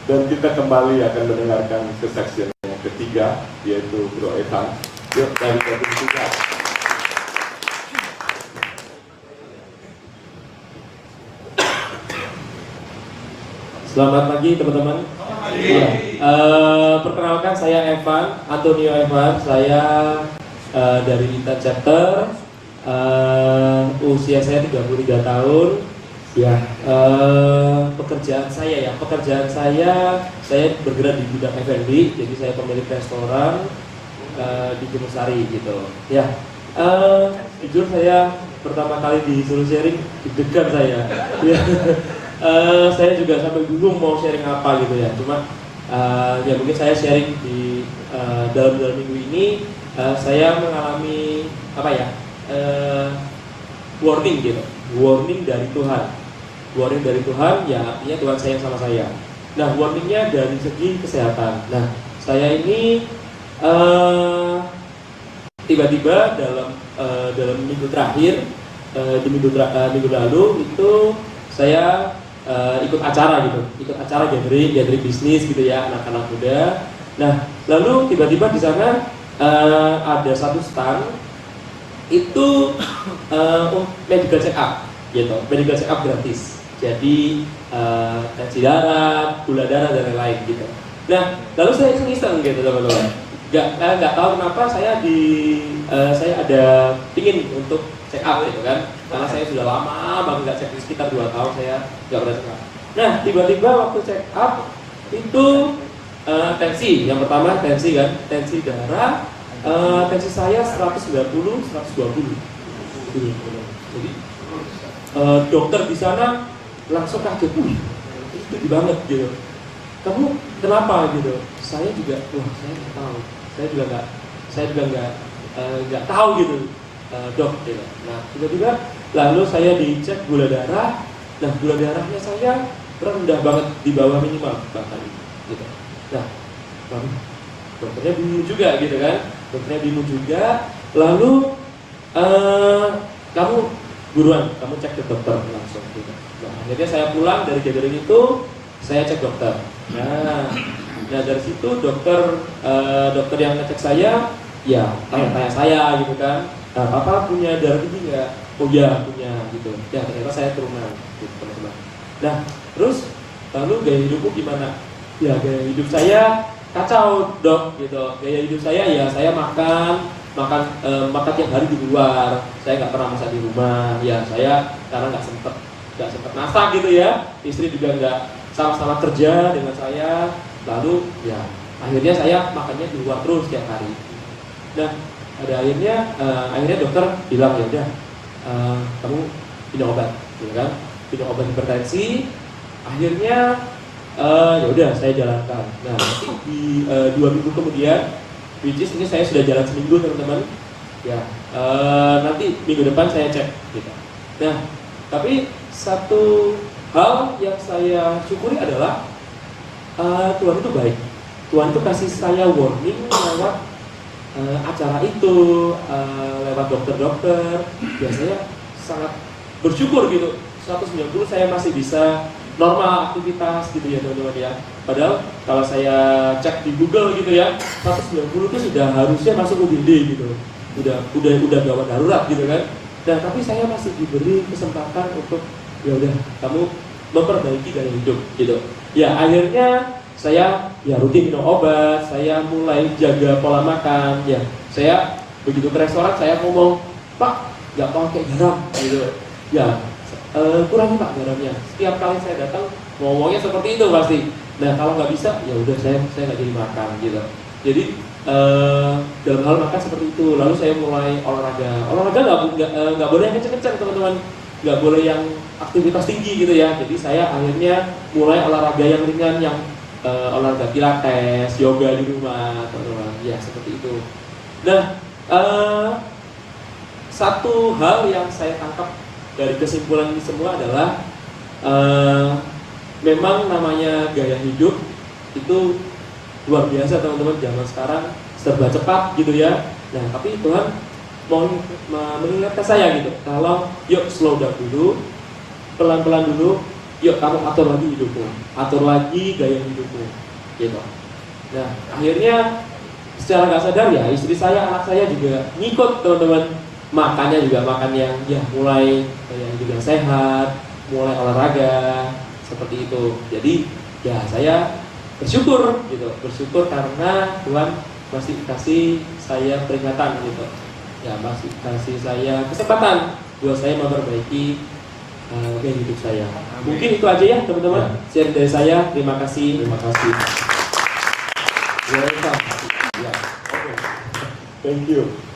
Dan kita kembali akan mendengarkan kesaksian yang ketiga, yaitu Bro Evan. Yuk, dari Provinsi Tiga. Selamat pagi teman-teman. Perkenalkan, saya Evan, Antonio Evan. Saya dari Lita Chapter. Usia saya 33 tahun. Ya, pekerjaan saya bergerak di bidang F&B, jadi saya pemilik restoran di Gunung Sari gitu. Ya, jujur saya pertama kali disuruh sharing deg-degan saya. Ya, saya juga sampai bingung mau sharing apa gitu ya. Cuma ya mungkin saya sharing di dalam minggu ini saya mengalami apa ya, warning gitu, warning dari Tuhan. Warning dari Tuhan, ya artinya Tuhan sayang sama saya. Nah, warningnya dari segi kesehatan. Nah, saya ini tiba-tiba dalam minggu terakhir, di minggu lalu itu saya ikut acara gathering bisnis gitu ya, anak-anak muda. Nah, lalu tiba-tiba di sana ada satu stand itu medical check up gitu, medical check up gratis. Jadi tensi darah, gula darah dan lain-lain gitu. Nah, lalu saya iseng gitu teman-teman. Nggak tahu kenapa saya ada pingin untuk check up gitu kan. Karena saya sudah lama banget nggak cek, sekitar 2 tahun saya nggak pernah check up. Nah, tiba-tiba waktu check up itu tensi, yang pertama tensi kan, tensi darah, tensi saya 190, 120. Jadi dokter di sana langsung kaget, itu tinggi banget gitu. Kamu kenapa gitu? Saya juga nggak tahu. Saya juga nggak tahu gitu, dok. Gitu. Nah, tiba-tiba lalu saya dicek gula darah. Nah, gula darahnya saya rendah banget, di bawah minimal bahkan gitu. Nah, dokternya bingung juga gitu kan? Lalu kamu buruan, kamu cek ke dokter langsung gitu. Nah, akhirnya saya pulang dari gathering itu, saya cek dokter. Nah dari situ dokter yang ngecek saya, ya tanya saya gitu kan, Papa punya darah tinggi nggak? Oh ya punya gitu. Ya ternyata saya turunan gitu teman-teman. Nah terus lalu gaya hidupku gimana? Ya gaya hidup saya kacau dok gitu. Gaya hidup saya ya saya makan tiap hari di luar. Saya nggak pernah masak di rumah. Ya saya karena nggak sempet masak gitu ya. Istri juga nggak sama-sama kerja dengan saya. Lalu ya akhirnya saya makannya di luar terus tiap hari. Nah pada akhirnya dokter bilang ya udah kamu minum obat, gitu kan? Minum obat hipertensi. Akhirnya ya udah saya jalankan. Nah nanti di 2 minggu kemudian, which is ini saya sudah jalan seminggu teman-teman. Ya nanti minggu depan saya cek gitu. Nah tapi satu hal yang saya syukuri adalah Tuhan itu baik. Tuhan itu kasih saya warning lewat acara itu, lewat dokter-dokter. Ya saya sangat bersyukur gitu. 190 saya masih bisa normal aktivitas gitu ya teman-teman ya. Padahal kalau saya cek di Google gitu ya, 190 itu sudah harusnya masuk UGD gitu. Udah gawat darurat gitu kan. Nah tapi saya masih diberi kesempatan untuk ya udah kamu memperbaiki gaya hidup gitu. Ya akhirnya saya ya rutin minum obat, saya mulai jaga pola makan. Ya saya begitu ke restoran saya ngomong, Pak nggak pakai garam gitu. Ya kurangi Pak garamnya. Setiap kali saya datang ngomongnya seperti itu pasti. Nah kalau nggak bisa ya udah saya nggak jadi makan gitu. Jadi dalam hal makan seperti itu. Lalu saya mulai olahraga nggak boleh yang kenceng-kenceng teman-teman. Nggak boleh yang aktivitas tinggi gitu ya. Jadi saya akhirnya mulai olahraga yang ringan, yang olahraga pilates, yoga di rumah teman-teman. Ya seperti itu. Nah satu hal yang saya tangkap dari kesimpulan ini semua adalah memang namanya gaya hidup itu luar biasa teman-teman. Zaman sekarang serba cepat gitu ya. Nah tapi Tuhan mau mengingatkan saya gitu, kalau yuk slow down dulu, pelan-pelan dulu, yuk kamu atur lagi hidupmu, atur lagi gaya hidupmu, gitu. Nah akhirnya secara nggak sadar ya istri saya, anak saya juga ngikut teman-teman, makannya juga makan yang ya mulai yang juga sehat, mulai olahraga seperti itu. Jadi ya saya bersyukur gitu, bersyukur karena Tuhan masih kasih saya peringatan gitu, ya masih kasih saya kesempatan buat saya memperbaiki gaya hidup saya. Mungkin itu aja ya teman-teman, share dari saya. Terima kasih. Terima kasih. Welcome. Ya, oke. Thank you.